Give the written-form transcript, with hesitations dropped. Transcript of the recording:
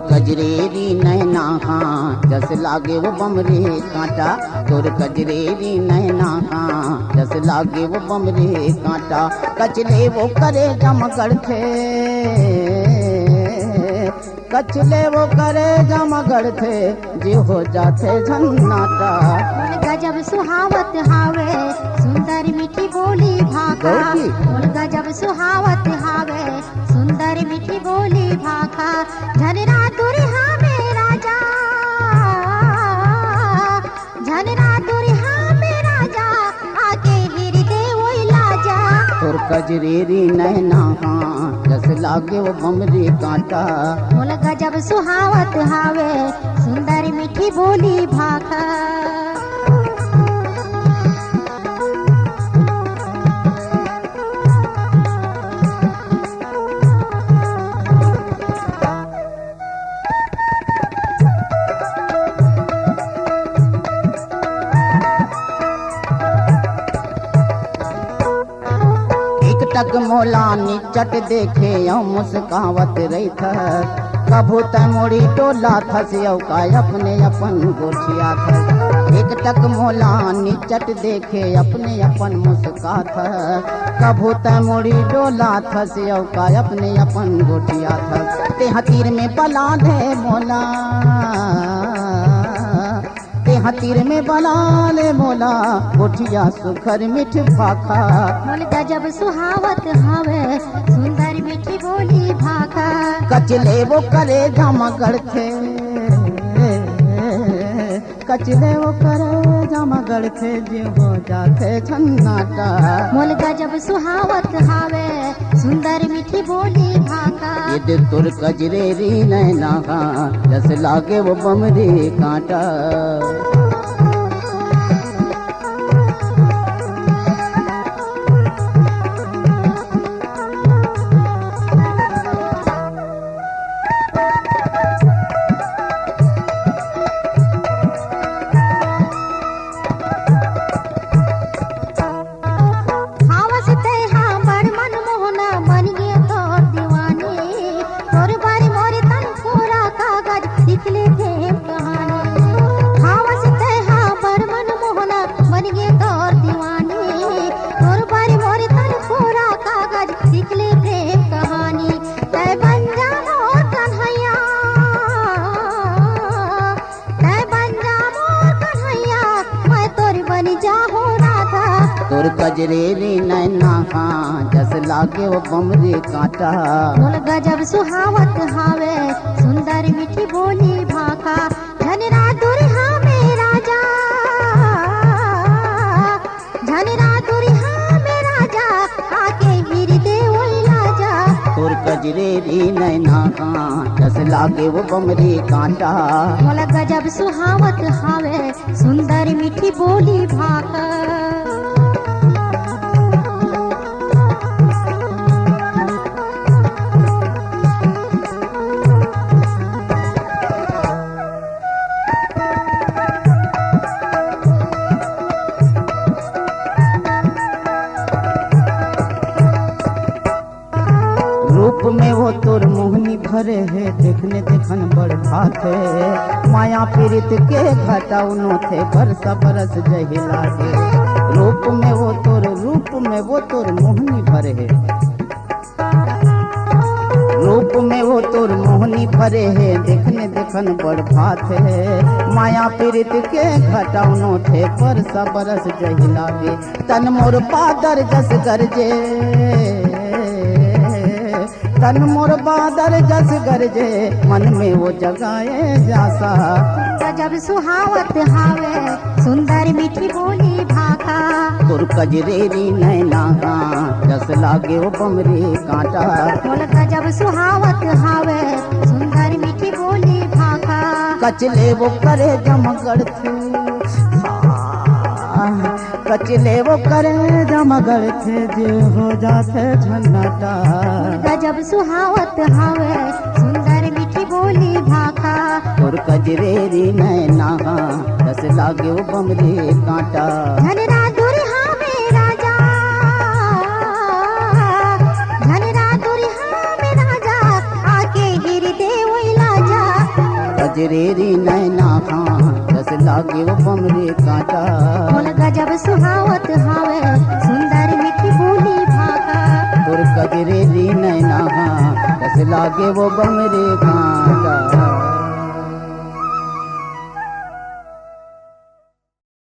कजरेरी नैना हाँ जस लागे वो बमरे कांटा, तोर कजरेरी नैना हाँ जस लागे वो बमरे कांटा। कचले वो करे जमगढ़ थे, कचले वो करे जमगढ़ थे जे हो जाते झन्नाटा। गजब सुहावत हावे सुंदर मीठी बोली भाखा, गजब सुहावत हावे सुंदर मीठी बोली भाखा। झनरा दुरिहा में राजा, झनरा दुरिहा में राजा आके हृदय वही लाजा। और कजरेरी नैना हाँ जस लागे वो बमरे कांटा। बोल गजब सुहावत हावे सुंदर मीठी बोली भाखा। टक मोलानी चट देखे यौ मुस्कावत रही था। कभू तमोड़ी टोला थसियौ का अपने अपन गोठिया था। एक टक मोलानी चट देखे अपने अपन मुस्का था। कभू तमोड़ी टोला थसियौ का अपने अपन गोठिया था। ते हतीर में बला दे मोला, हतीर में बना ले मोला गोठिया सुखर मिठ भाखा। बोल गजब सुहावत हावे सुंदर मीठी बोली भाखा। कचले वो करे जमगढ़ थे, कचले वो करे जमगढ़ थे जे हो जाते झन्नाटा। बोल गजब सुहावत हावे सुंदर मीठी बोली भाखा। ये तुर कजरेरी नैना जस लागे वो बमरे कांटा। तोर कजरेरी नैना हाँ जस लागे वो बमरे कांटा। बोल गजब सुहावत हावे सुंदर मीठी बोली भाखा। झनरा दुरिहा में राजा, झनरा दुरिहा में राजा आके हृदय वही लाजा। तोर कजरेरी नैना हाँ जस लागे वो बमरे कांटा। बोल गजब सुहावत हावे सुंदर मीठी बोली भाखा। रूप में वो तोर मोहनी भरे है देखने देखन बड़ भात है। माया पीड़ित के घाटा उनो थे बरस बरस जहिला है। रूप में वो तोर मोहनी भरे है, रूप में वो तोर मोहनी भरे है देखने देखन बड़ भात है। माया पीड़ित के घाटा उनो थे बरस बरस जहिला है। तन मोर पादर जस गरजे, तन मोर बादर जस गरजे मन में वो जगाए जासा। गजब सुहावत हावे सुंदर मीठी बोली भाखा। तोर कजरेरी नैना जस लागे वो बमरे कांटा। बोल गजब सुहावत हावे सुंदर मीठी बोली भाखा। कचले वो करे जमगढ़ थे, कचले वो करे जमगढ़ थे जे हो जाते झन्नाटा। गजब सुहावत हावे सुंदर मीठी बोली भाखा। और कजरेरी नैना जस लागे वो बमरे कांटा। झनरा दुरिहा में राजा, झनरा दुरिहा में राजा आके हृदय वही लाजा। कजरेरी नैना खां जस लागे वो बमरे कांटा। बोल गजब सुहावत हावे सुंदर मीठी बोली भाका। और कजरेरी नैना खां जस लागे वो बमरे कांटा।